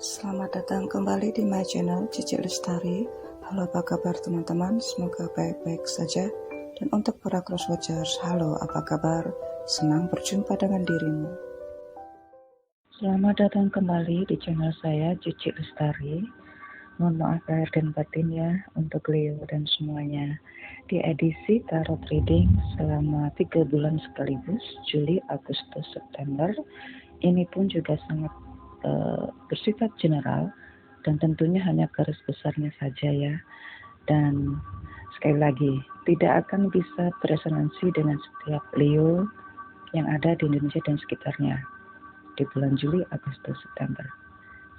Selamat datang kembali di my channel Cici Lestari. Halo, apa kabar teman-teman? Semoga baik-baik saja. Dan untuk para crosswatchers, halo, apa kabar? Senang berjumpa dengan dirimu. Selamat datang kembali di channel saya Cici Lestari. Mohon maaf lahir dan batin ya untuk Leo dan semuanya. Di edisi tarot reading selama 3 bulan sekaligus, Juli, Agustus, September. Ini pun juga sangat bersifat general dan tentunya hanya garis besarnya saja ya. Dan sekali lagi, tidak akan bisa beresonansi dengan setiap Leo yang ada di Indonesia dan sekitarnya di bulan Juli, Agustus, September.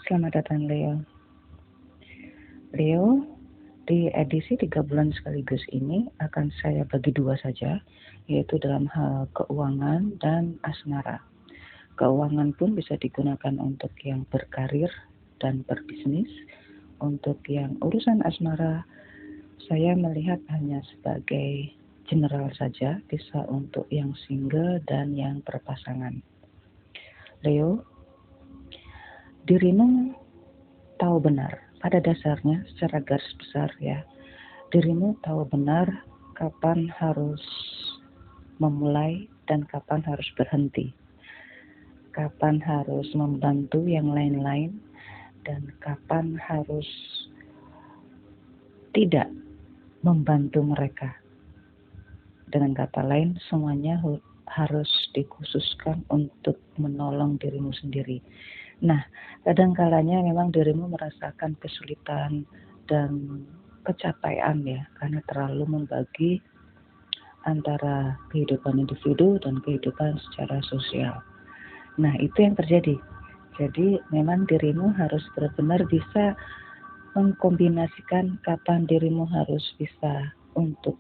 Selamat datang Leo. Leo, di edisi 3 bulan sekaligus ini akan saya bagi dua saja, yaitu dalam hal keuangan dan asmara. Keuangan pun bisa digunakan untuk yang berkarir dan berbisnis. Untuk yang urusan asmara, saya melihat hanya sebagai general saja, bisa untuk yang single dan yang berpasangan. Leo, dirimu tahu benar, pada dasarnya secara garis besar ya, dirimu tahu benar kapan harus memulai dan kapan harus berhenti. Kapan harus membantu yang lain-lain dan kapan harus tidak membantu mereka. Dengan kata lain, semuanya harus dikhususkan untuk menolong dirimu sendiri. Nah, kadang-kalanya memang dirimu merasakan kesulitan dan kecapaian ya, karena terlalu membagi antara kehidupan individu dan kehidupan secara sosial. Nah, itu yang terjadi. Jadi, memang dirimu harus benar-benar bisa mengkombinasikan kapan dirimu harus bisa untuk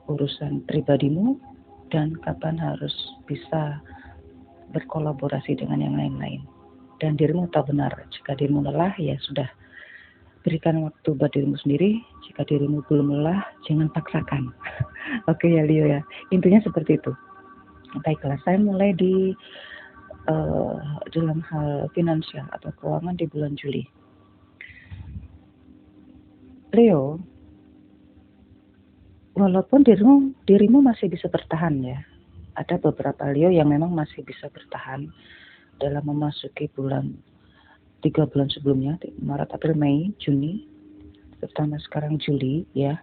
urusan pribadimu dan kapan harus bisa berkolaborasi dengan yang lain-lain. Dan dirimu tahu benar, jika dirimu lelah, ya sudah, berikan waktu buat dirimu sendiri. Jika dirimu belum lelah, jangan paksakan. Oke ya Leo ya, intinya seperti itu. Baiklah, saya mulai di dalam hal finansial atau keuangan di bulan Juli. Leo, walaupun dirimu masih bisa bertahan ya, ada beberapa Leo yang memang masih bisa bertahan dalam memasuki 3 bulan sebelumnya, Maret, April, Mei, Juni, terutama sekarang Juli ya.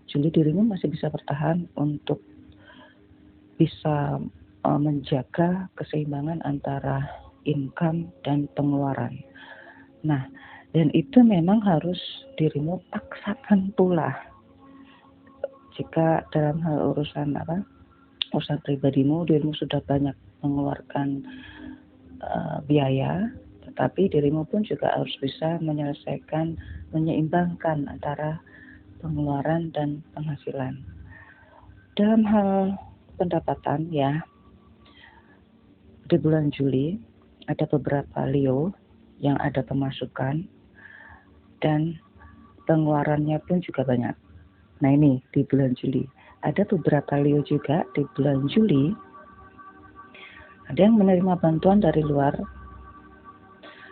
Juli dirimu masih bisa bertahan untuk bisa menjaga keseimbangan antara income dan pengeluaran. Nah, dan itu memang harus dirimu paksakan pula. Jika dalam hal urusan pribadimu, dirimu sudah banyak mengeluarkan biaya, tetapi dirimu pun juga harus bisa menyeimbangkan antara pengeluaran dan penghasilan. Dalam hal pendapatan ya, di bulan Juli ada beberapa Leo yang ada pemasukan dan pengeluarannya pun juga banyak. Nah ini di bulan Juli. Ada beberapa Leo juga di bulan Juli, ada yang menerima bantuan dari luar,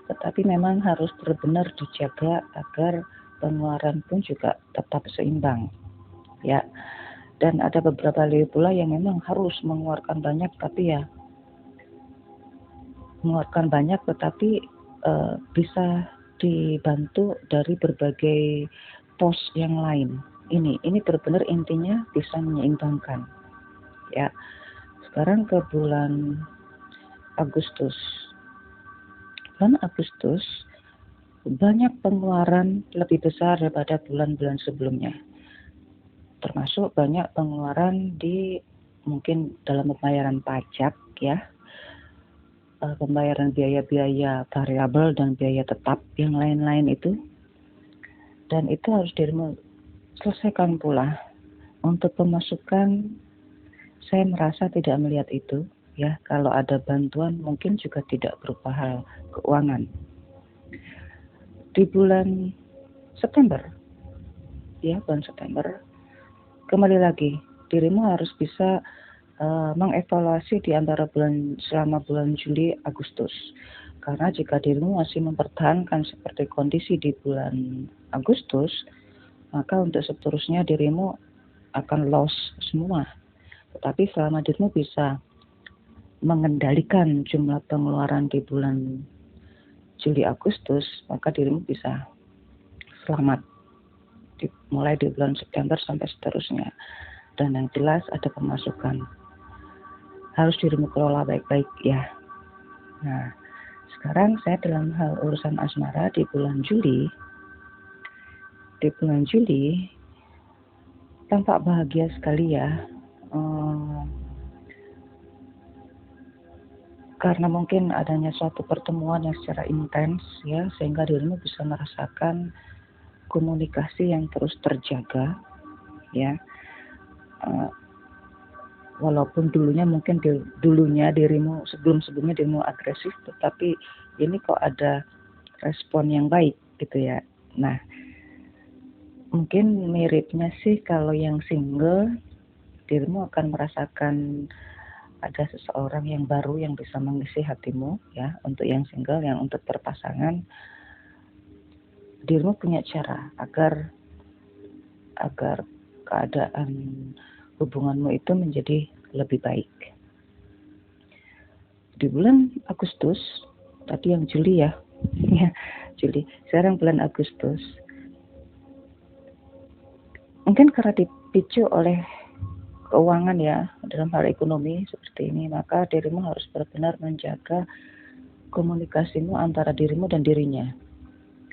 tetapi memang harus benar-benar dijaga agar pengeluaran pun juga tetap seimbang. Ya, dan ada beberapa Leo pula yang memang harus mengeluarkan banyak, tapi ya mengeluarkan banyak tetapi bisa dibantu dari berbagai pos yang lain. Ini benar-benar intinya bisa menyeimbangkan. Ya. Sekarang ke bulan Agustus. Bulan Agustus banyak pengeluaran lebih besar daripada bulan-bulan sebelumnya. Termasuk banyak pengeluaran di mungkin dalam pembayaran pajak ya. Pembayaran biaya-biaya variabel dan biaya tetap yang lain-lain itu, dan itu harus dirimu selesaikan pula. Untuk pemasukan, saya merasa tidak melihat itu ya. Kalau ada bantuan mungkin juga tidak berupa hal keuangan. Di bulan September ya, bulan September kembali lagi dirimu harus bisa mengevaluasi di antara selama bulan Juli, Agustus. Karena jika dirimu masih mempertahankan seperti kondisi di bulan Agustus, maka untuk seterusnya dirimu akan loss semua. Tetapi selama dirimu bisa mengendalikan jumlah pengeluaran di bulan Juli Agustus, maka dirimu bisa selamat mulai di bulan September sampai seterusnya. Dan yang jelas ada pemasukan. Harus dirimu kelola baik-baik ya. Nah, sekarang saya dalam hal urusan asmara di bulan Juli. Di bulan Juli tampak bahagia sekali ya. Karena mungkin adanya suatu pertemuan yang secara intens ya, sehingga dirimu bisa merasakan komunikasi yang terus terjaga ya. Walaupun dulunya dirimu sebelumnya dirimu agresif, tetapi ini kok ada respon yang baik gitu ya. Nah, mungkin miripnya sih kalau yang single, dirimu akan merasakan ada seseorang yang baru yang bisa mengisi hatimu ya. Untuk yang single, yang untuk berpasangan, dirimu punya cara agar keadaan hubunganmu itu menjadi lebih baik. Di bulan Agustus, tadi yang Juli ya, Juli. Sekarang bulan Agustus. Mungkin karena dipicu oleh keuangan ya, dalam hal ekonomi seperti ini, maka dirimu harus benar-benar menjaga komunikasimu antara dirimu dan dirinya.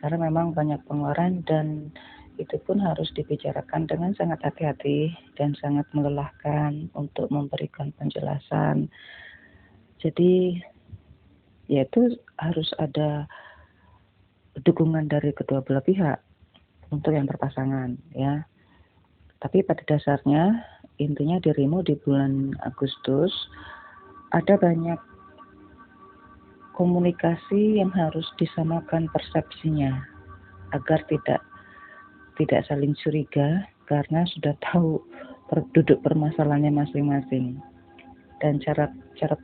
Karena memang banyak pengeluaran dan itu pun harus dibicarakan dengan sangat hati-hati dan sangat melelahkan untuk memberikan penjelasan. Jadi yaitu harus ada dukungan dari kedua belah pihak untuk yang berpasangan ya. Tapi pada dasarnya intinya dirimu di bulan Agustus ada banyak komunikasi yang harus disamakan persepsinya agar tidak saling curiga karena sudah tahu duduk permasalahannya masing-masing. Dan cara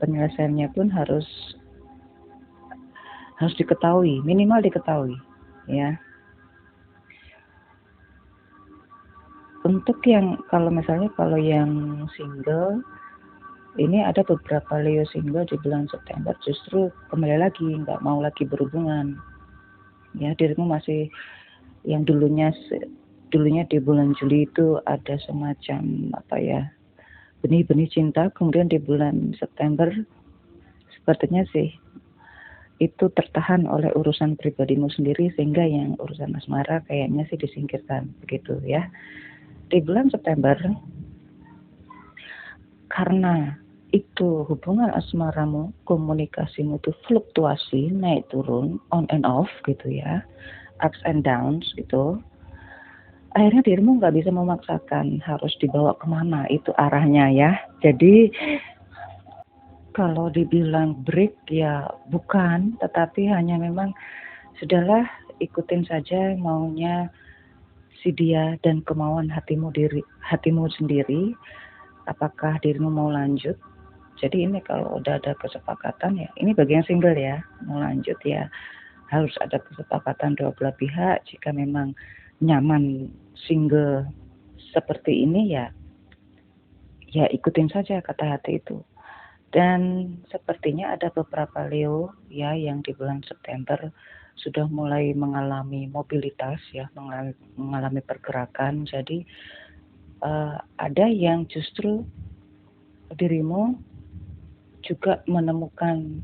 penyelesaiannya pun harus diketahui, minimal diketahui ya. Untuk yang kalau yang single, ini ada beberapa Leo single di bulan September justru kembali lagi nggak mau lagi berhubungan ya. Dirimu masih yang dulunya di bulan Juli itu ada semacam benih-benih cinta, kemudian di bulan September sepertinya sih itu tertahan oleh urusan pribadimu sendiri, sehingga yang urusan asmara kayaknya sih disingkirkan begitu ya. Di bulan September, karena itu hubungan asmaramu, komunikasimu itu fluktuasi, naik turun, on and off gitu ya, ups and downs gitu. Akhirnya dirimu nggak bisa memaksakan harus dibawa kemana itu arahnya ya. Jadi kalau dibilang break ya bukan, tetapi hanya memang sudahlah ikutin saja maunya si dia dan kemauan hatimu sendiri. Apakah dirimu mau lanjut? Jadi ini kalau udah ada kesepakatan ya, ini bagi yang single ya, mau lanjut ya harus ada kesepakatan dua belah pihak. Jika memang nyaman single seperti ini ya ikutin saja kata hati itu. Dan sepertinya ada beberapa Leo ya yang di bulan September sudah mulai mengalami mobilitas ya, mengalami pergerakan. Jadi ada yang justru dirimu juga menemukan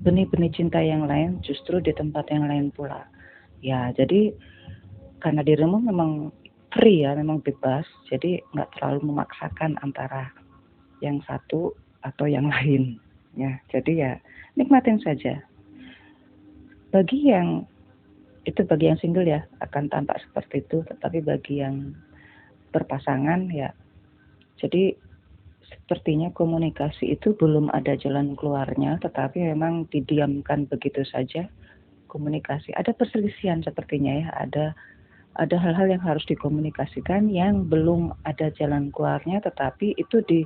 benih-benih cinta yang lain justru di tempat yang lain pula. Ya, jadi karena dirimu memang free ya, memang bebas, jadi nggak terlalu memaksakan antara yang satu atau yang lain. Ya, jadi ya nikmatin saja. Bagi yang single ya akan tampak seperti itu, tetapi bagi yang berpasangan ya, jadi sepertinya komunikasi itu belum ada jalan keluarnya, tetapi memang didiamkan begitu saja. Komunikasi ada perselisihan sepertinya ya, ada hal-hal yang harus dikomunikasikan yang belum ada jalan keluarnya, tetapi itu di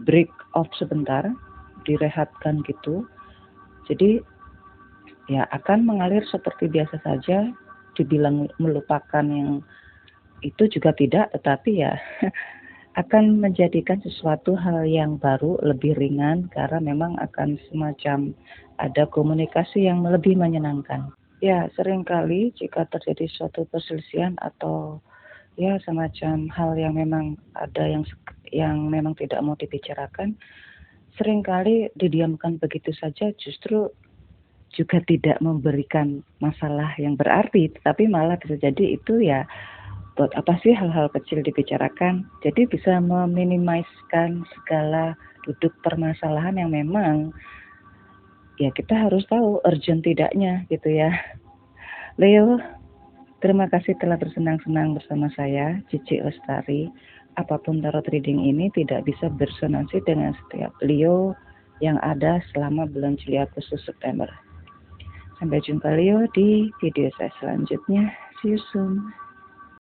break off sebentar, direhatkan gitu, Jadi ya akan mengalir seperti biasa saja, dibilang melupakan yang itu juga tidak, tetapi ya akan menjadikan sesuatu hal yang baru, lebih ringan, karena memang akan semacam ada komunikasi yang lebih menyenangkan. Ya, seringkali jika terjadi suatu perselisihan atau ya semacam hal yang memang ada yang memang tidak mau dibicarakan, seringkali didiamkan begitu saja justru juga tidak memberikan masalah yang berarti, tetapi malah bisa jadi itu ya buat apa sih hal-hal kecil dibicarakan. Jadi bisa meminimaliskan segala duduk permasalahan yang memang ya kita harus tahu urgent tidaknya gitu ya. Leo, terima kasih telah bersenang-senang bersama saya, Cici Lestari. Apapun tarot reading ini tidak bisa bersonansi dengan setiap Leo yang ada selama bulan Juli Agustus September. Sampai jumpa Leo di video saya selanjutnya. See you soon.